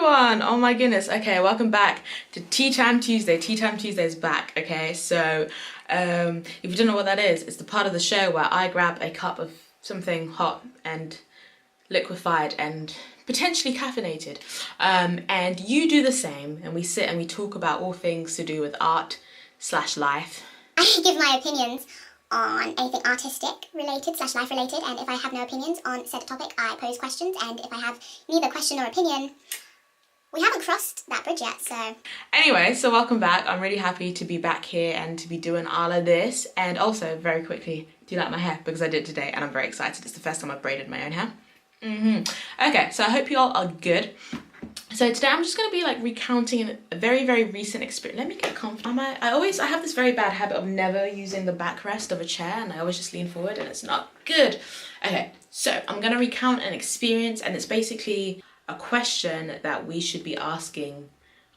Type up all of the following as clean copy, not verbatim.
everyone! Oh my goodness. Okay, welcome back to Tea Time Tuesday. Tea Time Tuesday is back, okay? So, if you don't know what that is, it's the part of the show where I grab a cup of something hot and liquefied and potentially caffeinated. And you do the same, and we sit and we talk about all things to do with art / life. I give my opinions on anything artistic related / life related, and if I have no opinions on said topic, I pose questions, and if I have neither question nor opinion, we haven't crossed that bridge yet, so... Anyway, so welcome back. I'm really happy to be back here and to be doing all of this. And also, very quickly, do you like my hair? Because I did today and I'm very excited. It's the first time I've braided my own hair. Okay, so I hope you all are good. So today I'm just going to be like recounting a very, very recent experience. Let me get comfortable. I have this very bad habit of never using the backrest of a chair, and I always just lean forward and it's not good. Okay, so I'm going to recount an experience, and it's basically a question that we should be asking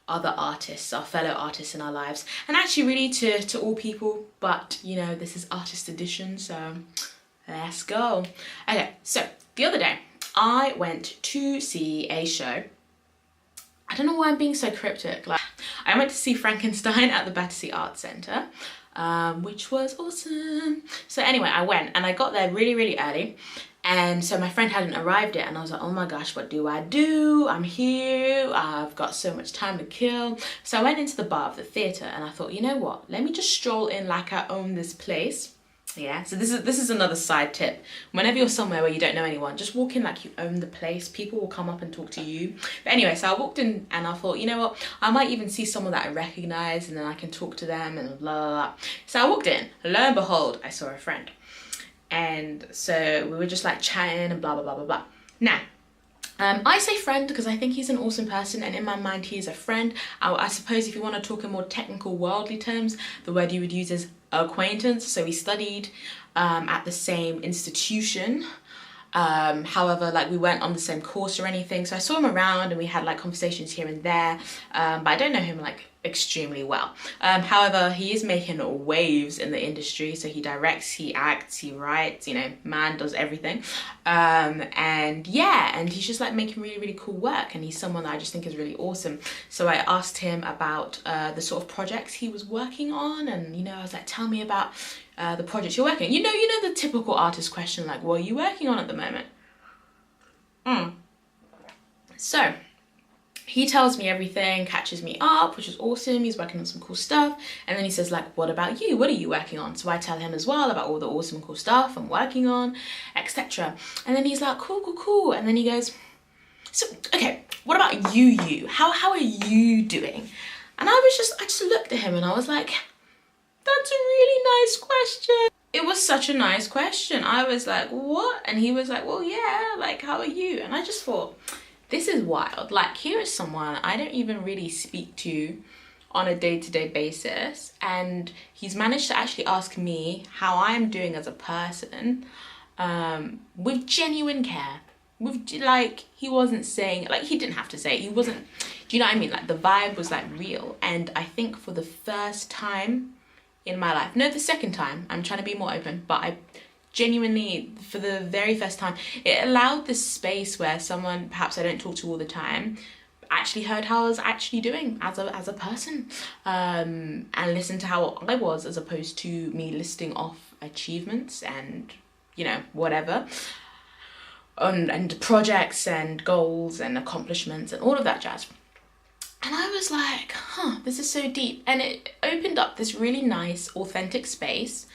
other artists, our fellow artists in our lives, and actually really to all people, but you know, this is artist edition, so let's go. Okay, so the other day I went to see a show. I don't know why I'm being so cryptic. Like, I went to see Frankenstein at the Battersea Arts Centre, which was awesome. So anyway, I went and I got there really, really early. And so my friend hadn't arrived yet, and I was like, oh my gosh, what do? I'm here, I've got so much time to kill. So I went into the bar of the theatre and I thought, you know what? Let me just stroll in like I own this place. Yeah, so this is another side tip. Whenever you're somewhere where you don't know anyone, just walk in like you own the place. People will come up and talk to you. But anyway, so I walked in and I thought, you know what? I might even see someone that I recognize and then I can talk to them and blah, blah, blah. So I walked in, lo and behold, I saw a friend. And so we were just like chatting and blah, blah, blah, blah, blah. Now, I say friend because I think he's an awesome person, and in my mind he is a friend. I suppose if you want to talk in more technical worldly terms, the word you would use is acquaintance. So we studied at the same institution. However, like we weren't on the same course or anything. So I saw him around and we had like conversations here and there, but I don't know him like extremely well. However, he is making waves in the industry. So he directs, he acts, he writes, you know, man does everything. And yeah, and he's just like making really, really cool work, and he's someone that I just think is really awesome. So I asked him about the sort of projects he was working on, and you know, I was like, tell me about the projects you're working on. You know the typical artist question, like, what are you working on at the moment? So he tells me everything, catches me up, which is awesome. He's working on some cool stuff. And then he says, like, what about you? What are you working on? So I tell him as well about all the awesome cool stuff I'm working on, etc. And then he's like, cool. And then he goes, so, okay, what about you? How are you doing? And I just looked at him and I was like, that's a really nice question. It was such a nice question. I was like, what? And he was like, well, yeah, like, how are you? And I just thought, this is wild. Like, here is someone I don't even really speak to on a day-to-day basis, and he's managed to actually ask me how I'm doing as a person, with genuine care. With, like, he wasn't saying, like, he didn't have to say it. He wasn't, do you know what I mean? Like, the vibe was like real. And I think for the first time in my life, no, the second time, I'm trying to be more open, but I genuinely, for the very first time, it allowed this space where someone perhaps I don't talk to all the time actually heard how I was actually doing as a person, and listened to how I was, as opposed to me listing off achievements and, you know, whatever, and projects and goals and accomplishments and all of that jazz. And I was like, this is so deep. And it opened up this really nice, authentic space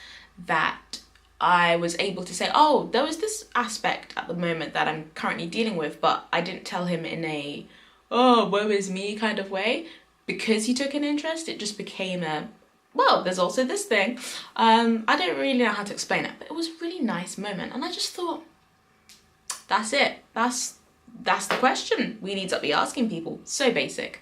that I was able to say, oh, there was this aspect at the moment that I'm currently dealing with, but I didn't tell him in a, oh, woe is me kind of way. Because he took an interest, it just became a, well, there's also this thing. I don't really know how to explain it, but it was a really nice moment. And I just thought, that's it. That's the question we need to be asking people. So basic.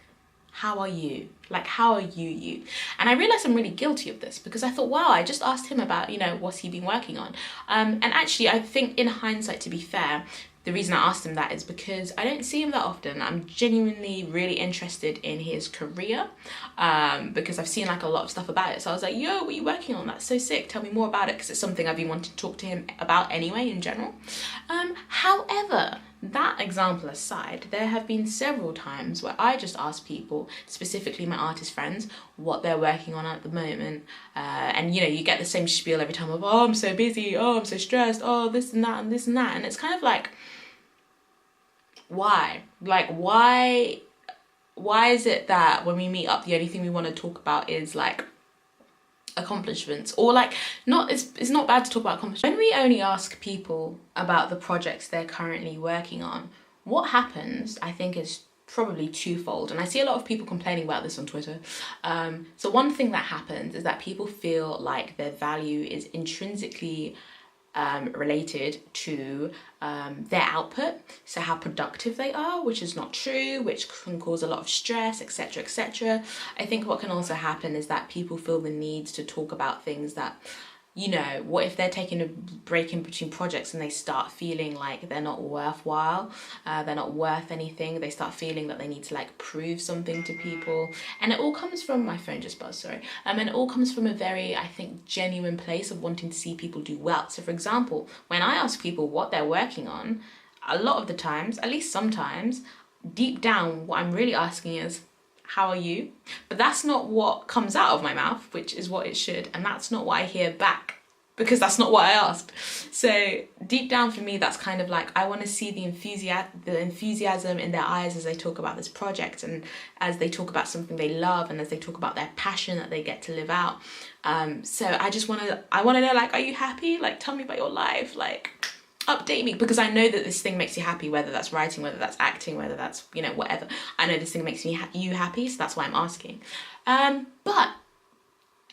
How are you? Like, how are you? And I realized I'm really guilty of this, because I thought, wow, I just asked him about, you know, what's he been working on? And actually, I think in hindsight, to be fair, the reason I asked him that is because I don't see him that often. I'm genuinely really interested in his career, because I've seen like a lot of stuff about it. So I was like, yo, what are you working on? That's so sick. Tell me more about it, because it's something I've been wanting to talk to him about anyway in general. However, that example aside, there have been several times where I just ask people, specifically my artist friends, what they're working on at the moment. And you know, you get the same spiel every time of, oh, I'm so busy, oh, I'm so stressed, oh, this and that and this and that. And it's kind of like, why? Like, why is it that when we meet up, the only thing we want to talk about is like accomplishments, or like, not, it's not bad to talk about accomplishments. When we only ask people about the projects they're currently working on, what happens, I think, is probably twofold, and I see a lot of people complaining about this on Twitter. So one thing that happens is that people feel like their value is intrinsically related to their output, so how productive they are, which is not true, which can cause a lot of stress, etc, etc. I think what can also happen is that people feel the need to talk about things that, you know, what if they're taking a break in between projects and they start feeling like they're not worthwhile, they're not worth anything, they start feeling that they need to like prove something to people. And it all comes from, my phone just buzzed, sorry. And it all comes from a very, I think, genuine place of wanting to see people do well. So for example, when I ask people what they're working on, a lot of the times, at least sometimes, deep down what I'm really asking is, how are you? But that's not what comes out of my mouth, which is what it should, and that's not what I hear back, because that's not what I asked. So deep down for me, that's kind of like, I want to see the enthusiasm in their eyes as they talk about this project, and as they talk about something they love, and as they talk about their passion that they get to live out. So I want to know, like, are you happy? Like, tell me about your life, like, update me, because I know that this thing makes you happy, whether that's writing, whether that's acting, whether that's, you know, whatever. I know this thing makes you happy, so that's why I'm asking. But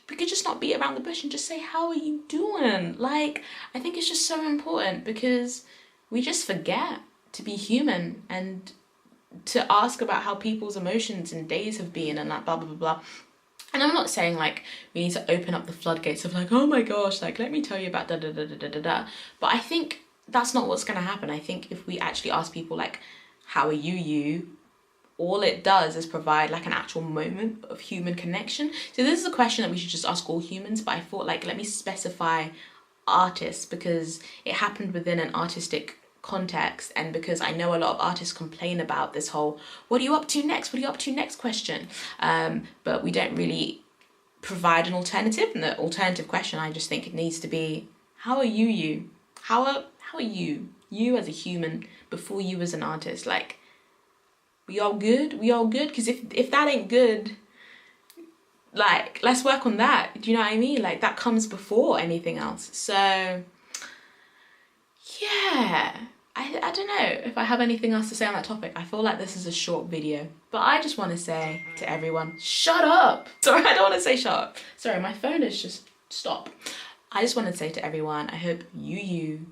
we could just not beat around the bush and just say, how are you doing? Like, I think it's just so important, because we just forget to be human and to ask about how people's emotions and days have been, and that blah blah blah blah. And I'm not saying like we need to open up the floodgates of like, oh my gosh, like, let me tell you about da da da da da da da. But I think that's not what's going to happen. I think if we actually ask people like, how are you, all it does is provide like an actual moment of human connection. So this is a question that we should just ask all humans, but I thought, like, let me specify artists, because it happened within an artistic context, and because I know a lot of artists complain about this whole, what are you up to next? What are you up to next question? But we don't really provide an alternative, and the alternative question, I just think it needs to be, how are you? How are you as a human before you as an artist? Like, we all good? We all good? Because if that ain't good, like, let's work on that. Do you know what I mean? Like, that comes before anything else. So yeah, I don't know if I have anything else to say on that topic. I feel like this is a short video, but I just want to say to everyone, shut up. Sorry, I don't want to say shut up. Sorry, my phone is just, stop. I just want to say to everyone, I hope you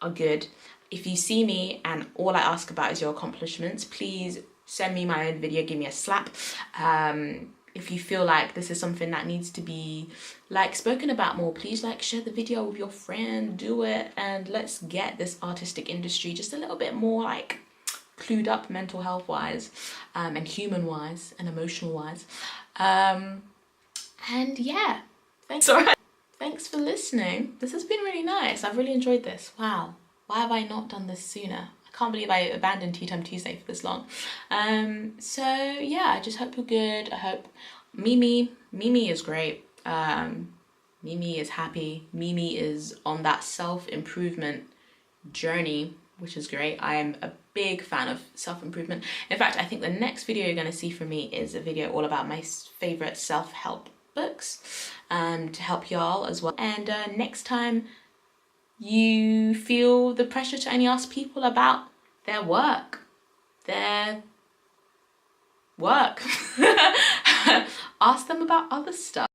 are good. If you see me and all I ask about is your accomplishments, please send me my own video, give me a slap. If you feel like this is something that needs to be like spoken about more, please like share the video with your friend, do it, and let's get this artistic industry just a little bit more like clued up mental health wise, and human wise and emotional wise. And yeah, thanks for listening. This has been really nice. I've really enjoyed this. Wow. Why have I not done this sooner? I can't believe I abandoned Tea Time Tuesday for this long. So yeah, I just hope you're good. I hope Mimi is great. Mimi is happy. Mimi is on that self-improvement journey, which is great. I am a big fan of self-improvement. In fact, I think the next video you're going to see from me is a video all about my favorite self-help books, to help y'all as well. And next time you feel the pressure to only ask people about their work, ask them about other stuff.